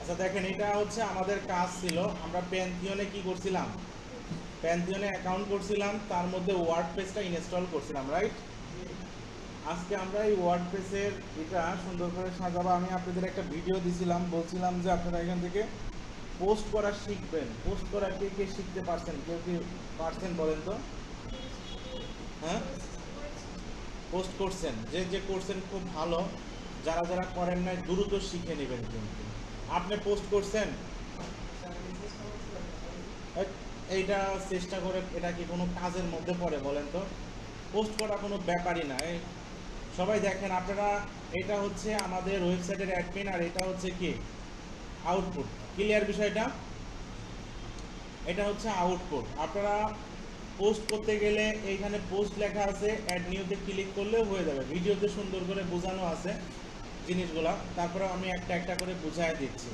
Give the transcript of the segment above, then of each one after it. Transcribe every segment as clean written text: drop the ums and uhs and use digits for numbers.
আচ্ছা দেখেন, এটা হচ্ছে আমাদের কাজ ছিল। আমরা প্যান্থিয়নে কি করছিলাম, প্যান্থিয়নে অ্যাকাউন্ট করছিলাম, তার মধ্যে ওয়ার্ডপ্রেসটা ইনস্টল করছিলাম, রাইট? আজকে আমরা এই ওয়ার্ডপ্রেসের এটা সুন্দর করে সাজাবো। আমি আপনাদের একটা ভিডিও দিছিলাম, বলছিলাম যে আপনারা এখান থেকে পোস্ট করা শিখবেন। পোস্ট করা কে কে শিখতে পারছেন, কেউ কি পারছেন বলেন তো? হ্যাঁ, পোস্ট করছেন, যে যে করছেন খুব ভালো। যারা যারা করেন নাই দ্রুত শিখে নেবেন। কিন্তু আপনি পোস্ট করছেন, এইটা চেষ্টা করে, এটা কি কোনো কাজের মধ্যে পড়ে বলেন তো? পোস্ট করা কোনো ব্যাপারই না। সবাই দেখেন আপনারা, এটা হচ্ছে আমাদের ওয়েবসাইটের অ্যাডমিন, আর এটা হচ্ছে কি আউটপুট। ক্লিয়ার বিষয়টা? এটা হচ্ছে আউটপুট। আপনারা পোস্ট করতে গেলে এইখানে পোস্ট লেখা আছে, অ্যাড নিউতে ক্লিক করলেও হয়ে যাবে। ভিডিওতে সুন্দর করে বোঝানো আছে জিনিসগুলা, তারপরে আমি একটা একটা করে বুঝাই দিচ্ছি।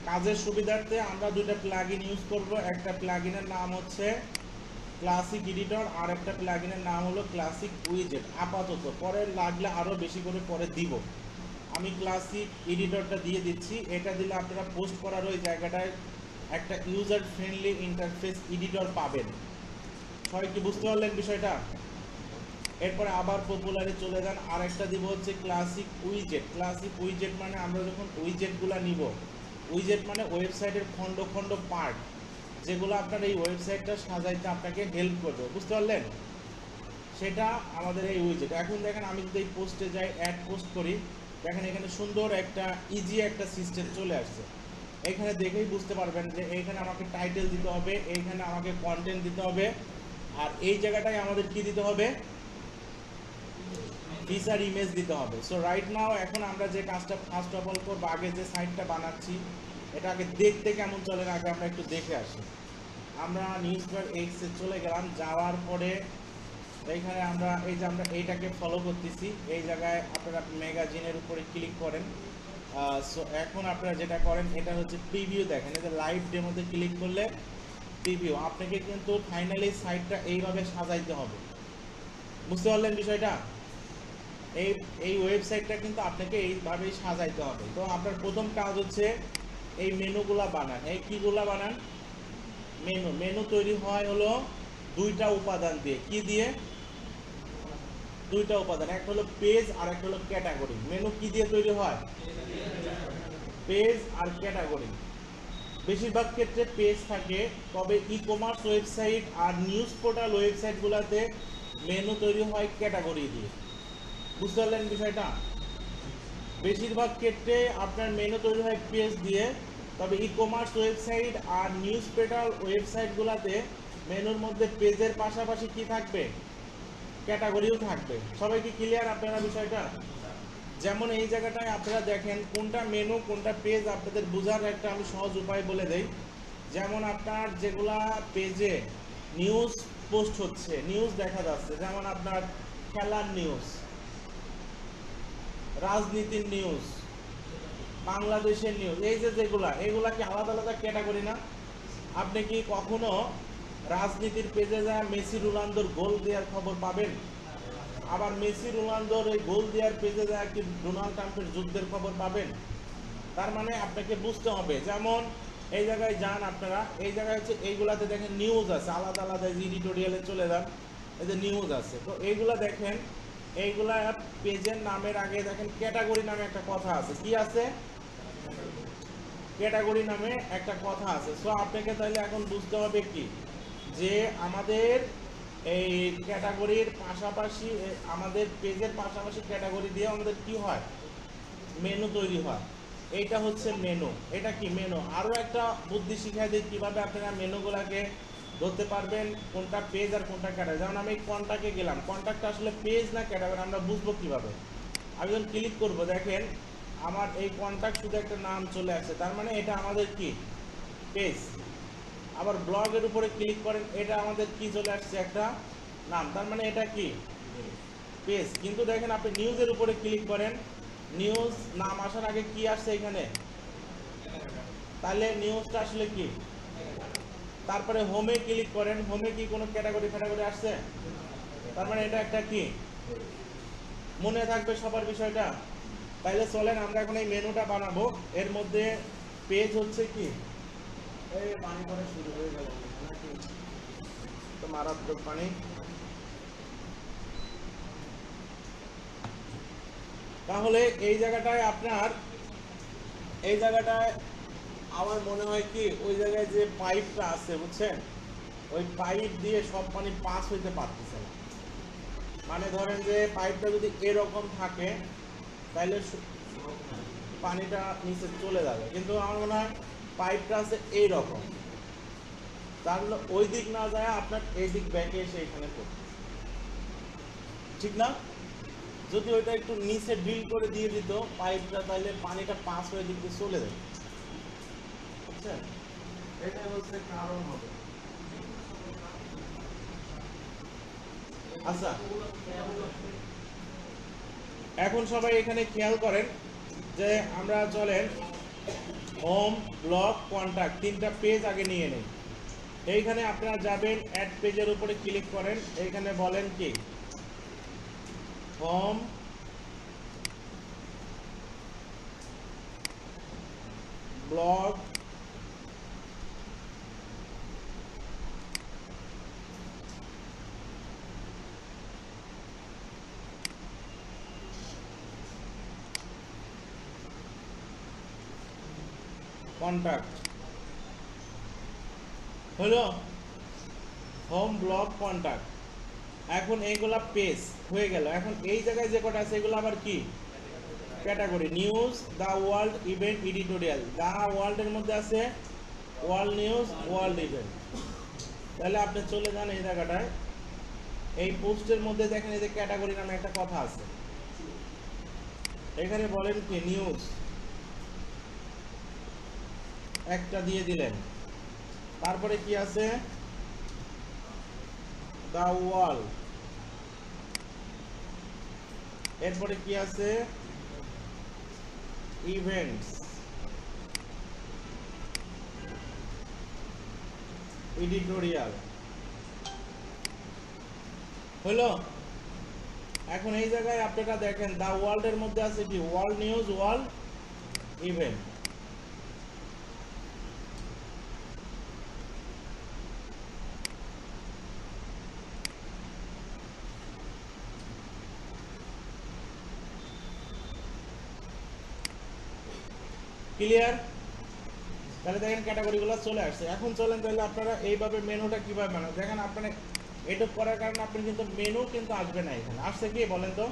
কাজের সুবিধার্থে আমরা দুইটা প্লাগইন ইউজ করব। একটা প্লাগইনের নাম হচ্ছে ক্লাসিক এডিটর, আর একটা প্লাগইনের নাম হলো ক্লাসিক উইজেট। আপাতত, পরে লাগলে আরও বেশি করে পরে দিব। আমি ক্লাসিক এডিটরটা দিয়ে দিচ্ছি। এটা দিলে আপনারা পোস্ট করার ওই জায়গাটায় একটা ইউজার ফ্রেন্ডলি ইন্টারফেস এডিটর পাবেন। সবাই কি বুঝতে পারলেন বিষয়টা? এরপরে আবার পপুলারে চলে যান, আর একটা দিব হচ্ছে ক্লাসিক উইজেট। ক্লাসিক উইজেট মানে আমরা যখন উইজেটগুলো নিব, উইজেট মানে ওয়েবসাইটের খণ্ড খণ্ড পার্ট, যেগুলো আপনার এই ওয়েবসাইটটা সাজাইতে আপনাকে হেল্প করবে। বুঝতে পারলেন? সেটা আমাদের এই উইজেট। এখন দেখেন, আমি যদি এই পোস্টে যাই, অ্যাড পোস্ট করি, দেখেন এখানে সুন্দর একটা ইজি একটা সিস্টেম চলে আসছে। এখানে দেখেই বুঝতে পারবেন যে এইখানে আমাকে টাইটেল দিতে হবে, এইখানে আমাকে কন্টেন্ট দিতে হবে, আর এই জায়গাটায় আমাদের কি দিতে হবে, ফিচার ইমেজ দিতে হবে। সো রাইট নাও এখন আমরা যে কাজটা ফার্স্ট অফ অল করবো, আগে যে সাইটটা বানাচ্ছি এটা আগে দেখতে কেমন চলে না আগে আমরা একটু দেখে আসি। আমরা নিউজপেপার এক্সে চলে গেলাম, যাওয়ার পরে এইখানে আমরা এই যে আমরা এইটাকে ফলো করতেছি, এই জায়গায় আপনারা ম্যাগাজিনের উপরে ক্লিক করেন। সো এখন আপনারা যেটা করেন, এটা হচ্ছে প্রিভিউ। দেখেন এই যে লাইভ ডেমোতে ক্লিক করলে প্রিভিউ। আপনাকে কিন্তু ফাইনালি সাইটটা এইভাবে সাজাইতে হবে। বুঝতে পারলেন বিষয়টা? এই এই ওয়েবসাইটটা কিন্তু আপনাকে এইভাবেই সাজাইতে হবে। তো আপনার প্রথম কাজ হচ্ছে এই মেনুগুলা বানান। এই কীগুলা বানান? মেনু। মেনু তৈরি হয় হলো দুইটা উপাদান দিয়ে। কি দিয়ে? দুইটা উপাদান, একটা হলো পেজ আর একটা হলো ক্যাটাগরি। মেনু কি দিয়ে তৈরি হয়? পেজ আর ক্যাটাগরি। বেশিরভাগ ক্ষেত্রে পেজ থাকে, তবে ই কমার্স ওয়েবসাইট আর নিউজ পোর্টাল ওয়েবসাইটগুলোতে মেনু তৈরি হয় ক্যাটাগরি দিয়ে। বুঝতে পারলেন বিষয়টা? বেশিরভাগ ক্ষেত্রে আপনার মেনু তৈরি হয় পেজ দিয়ে, তবে ই কমার্স ওয়েবসাইট আর নিউজ পোর্টাল ওয়েবসাইটগুলোতে মেনুর মধ্যে পেজের পাশাপাশি কি থাকবে? ক্যাটাগরিও থাকবে। সবাই কি ক্লিয়ার আপনারা বিষয়টা? যেমন এই জায়গাটায় আপনারা দেখেন কোনটা মেনু কোনটা পেজ, আপনাদের বোঝার একটা আমি সহজ উপায় বলে দেই। যেমন আপনার যেগুলা পেজে নিউজ পোস্ট হচ্ছে, নিউজ দেখা যাচ্ছে, যেমন আপনার খেলার নিউজ, রাজনীতির নিউজ, বাংলাদেশের নিউজ, এই যে যেগুলা, এগুলা কি আলাদা আলাদা ক্যাটাগরি না? আপনি কি কখনো রাজনীতির পেজে যায় মেসি রোনালদোর গোল দেওয়ার খবর পাবেন? আবার মেসি রোনালদোর ওই গোল দেওয়ার পেজে যায় কি ডোনাল্ড ট্রাম্পের যুদ্ধের খবর পাবেন? তার মানে আপনাকে বুঝতে হবে। যেমন এই জায়গায় যান আপনারা, এই জায়গায় হচ্ছে এইগুলাতে দেখেন নিউজ আছে আলাদা আলাদা, এডিটোরিয়ালে চলে যান, এই যে নিউজ আছে। তো এইগুলা দেখেন, এইগুলা পেজের নামের আগে দেখেন ক্যাটাগরি নামে একটা কথা আছে। কি আছে? ক্যাটাগরি নামে একটা কথা আছে। সো আপনাকে তাহলে এখন বুঝতে হবে কি, যে আমাদের এই ক্যাটাগরির পাশাপাশি, আমাদের পেজের পাশাপাশি ক্যাটাগরি দিয়ে আমাদের কি হয়, মেনু তৈরি হয়। এইটা হচ্ছে মেনু। এটা কি মেনু? আরও একটা বুদ্ধি শিখাই দিই কীভাবে আপনারা মেনুগুলোকে ধরতে পারবেন কোনটা পেজ আর কোনটা ক্যাটাগরি। যেমন আমি কন্ট্যাক্টে গেলাম, কন্ট্যাক্টটা আসলে পেজ না ক্যাটাগরি আমরা বুঝবো কীভাবে? আমি যখন ক্লিক করবো, দেখেন আমার এই কন্ট্যাক্ট শুধু একটা নাম চলে আসছে, তার মানে এটা আমাদের কি পেজ। আবার ব্লগের উপরে ক্লিক করেন, এটা আমাদের কি চলে আসছে, একটা নাম, তার মানে এটা কি পেজ। কিন্তু দেখেন আপনি নিউজের উপরে ক্লিক করেন, নিউজ নাম আসার আগে কি আসছে এখানে, তাহলে নিউজটা আসলে কি। তারপরে হোমে ক্লিক করেন, হোমে কি কোনো ক্যাটাগরি ফ্যাটাগরি আসছে, তার মানে এটা একটা কি। মনে থাকবে সবার বিষয়টা? তাইলে চলেন আমরা এখন এই মেনুটা বানাবো। এর মধ্যে পেজ হচ্ছে কি, এই পানি পরে শুরু হয়ে গেল নাকি, তো মারাত্মক পানি। তাহলে এই জায়গাটায় আপনার, এই জায়গাটায় আমার মনে হয় কি ওই জায়গায় যে পাইপটা আছে বুঝছেন, ওই পাইপ দিয়ে সব পানি পাস হইতে পারতেছে না। মানে ধরেন যে পাইপটা যদি এরকম থাকে তাহলে পানিটা নিচে চলে যাবে, কিন্তু আমার মনে হয় পাইপটা আছে এইরকম, তাহলে ওই দিক না যায় আপনার এই দিক ব্যাকে এসে এখানে পড়বে, ঠিক না? যদি ওইটা একটু নিচে ড্রিল করে দিয়ে দিত পাইপটা, তাহলে পানিটা পাস হয়ে দিক দিয়ে চলে যাবে, বুঝছেন? এটাই হচ্ছে কারণ হবে। আচ্ছা, এখন সবাই এখানে খেয়াল করেন যে আমরা চলেন হোম, ব্লক, কন্টাক্ট তিনটা পেজ আগে নিয়ে নেই। এইখানে আপনারা যাবেন, অ্যাড পেজের উপরে ক্লিক করেন, এইখানে বলেন কি হোম, ব্লগ, কন্টাক্ট হলো হোম, ব্লগ, কন্টাক্ট। এখন এইগুলা পেজ হয়ে গেল। এখন এই জায়গায় যে কটা আছে এগুলো আবার কি category, news, the world, event, editorial. The ওয়ার্ল্ডের মধ্যে আছে ওয়ার্ল্ড নিউজ, ওয়ার্ল্ড ইভেন্ট। তাহলে আপনি চলে যান এই জায়গাটায়, এই পোস্টের মধ্যে দেখেন এই যে ক্যাটাগরি নামে একটা কথা আছে, এখানে বলেন কি নিউজ একটা দিয়ে দিলেন, তারপরে কি আছে দ্য ওয়ার্ল্ড, এরপরে কি আছে ইভেন্টস, এডিটোরিয়াল। হলো? এখন এই জায়গায় আপনারা দেখেন দ্য ওয়ার্ল্ডের মধ্যে আছে কি world news, world event. Clear? তাহলে দেখেন ক্যাটাগরিগুলো চলে আসছে। এখন চলেন তাহলে আপনারা এইভাবে মেনুটা কিভাবে বানান। দেখেন আপনারা এটা করার কারণে আপনি কিন্তু মেনু কিন্তু আসবে না, এখানে আসছে কি বলেন তো,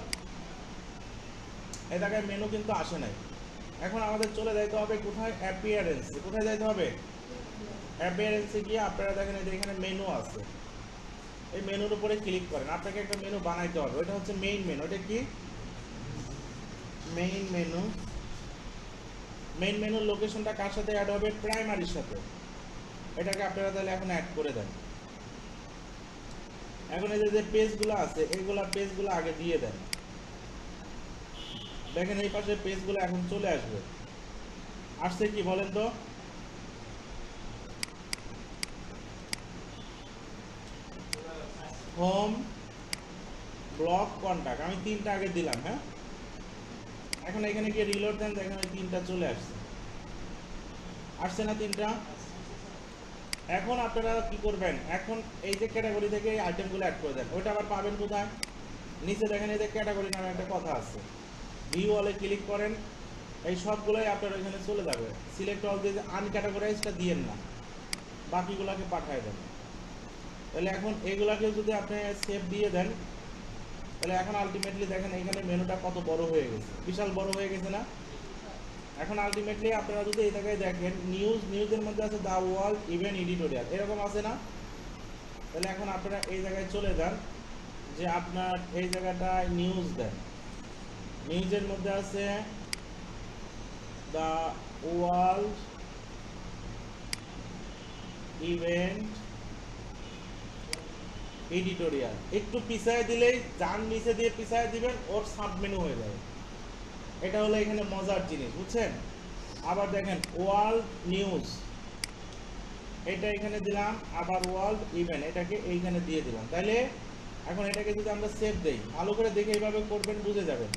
এই জায়গায় মেনু কিন্তু আসে নাই। এখন আমাদের চলে যাইতে হবে কোথায়, অ্যাপিয়ারেন্স। কোথায় যাইতে হবে? অ্যাপিয়ারেন্সে গিয়ে আপনারা দেখেন এই যে এখানে মেনু আছে, এই মেনুর উপরে ক্লিক করেন। আপনাকে একটা মেনু বানাইতে হবে, ওইটা হচ্ছে মেইন মেনু। ওটা কি মেইন মেনু? মেইন মেনুর লোকেশনটা কার সাথে অ্যাড হবে? প্রাইমারির সাথে। এটাকে আপনারা তাহলে এখন অ্যাড করে দেন। এখন এই যে পেজগুলো আছে এইগুলা পেজগুলো আগে দিয়ে দেন। দেখেন এই পাশে পেজগুলো এখন চলে আসবে। আসছে কি বলেন তো? হোম, ব্লগ, কন্টাক্ট, আমি তিনটা আগে দিলাম। হ্যাঁ, এখন এখানে গিয়ে রিলোড দেন, দেখেন ওই তিনটা চলে আসছে। আসছে না তিনটা? এখন আপনারা কি করবেন, এখন এই যে ক্যাটাগরি থেকে এই আইটেমগুলো অ্যাড করে দেন। ওইটা আবার পাবেন কোথায়? নিচে দেখেন এই যে ক্যাটাগরি নামে একটা কথা আছে, ভিউ অলে ক্লিক করেন, এই সবগুলোই আপনার এখানে চলে যাবে। সিলেক্ট অল দিয়ে আনক্যাটাগরাইজটা দিয়েন না, বাকিগুলোকে পাঠিয়ে দেন। তাহলে এখন এইগুলাকে যদি আপনি সেভ দিয়ে দেন, তাহলে এখন আলটিমেটলি দেখেন এখানে মেনুটা কত বড় হয়ে গেছে, বিশাল বড় হয়ে গেছে না? এখন আলটিমেটলি আপনারা যদি এই জায়গায় দেখেন নিউজ, নিউজের মধ্যে আছে দ্য ওয়ার্ল্ড, ইভেন্ট, এডিটোরিয়াল, এরকম আছে না? তাহলে এখন আপনারা এই জায়গায় চলে যান, যে আপনার এই জায়গাটায় নিউজ দেন। নিউজের মধ্যে আছে দ্য ওয়ার্ল্ড, ইভেন্ট, এডিটোরিয়াল। একটু পিছায় দিলেই যান নিচে দিয়ে পিছায় দিবেন, ওর সাব মেনু হয়ে যাবে। এটা হলো এখানে মজার জিনিস, বুঝছেন? আবার দেখেন ওয়ার্ল্ড নিউজ, এটা এখানে দিলাম, আবার ওয়ার্ল্ড ইভেন্ট এটাকে এইখানে দিয়ে দিলাম। তাহলে এখন এটাকে যদি আমরা সেভ দেই, ভালো করে দেখে এইভাবে করবেন, বুঝে যাবেন।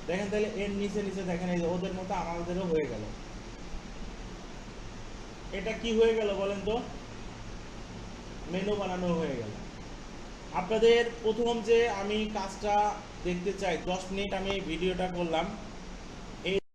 দেখেন তাহলে এর নিচে নিচে দেখেন এই যে ওদের মতো আমাদেরও হয়ে গেল। এটা কি হয়ে গেল বলেন তো, মেনু বানানো হয়ে গেল। আপনাদের প্রথম যে আমি কাজটা দেখতে চাই, 10 মিনিট আমি ভিডিওটা করলাম,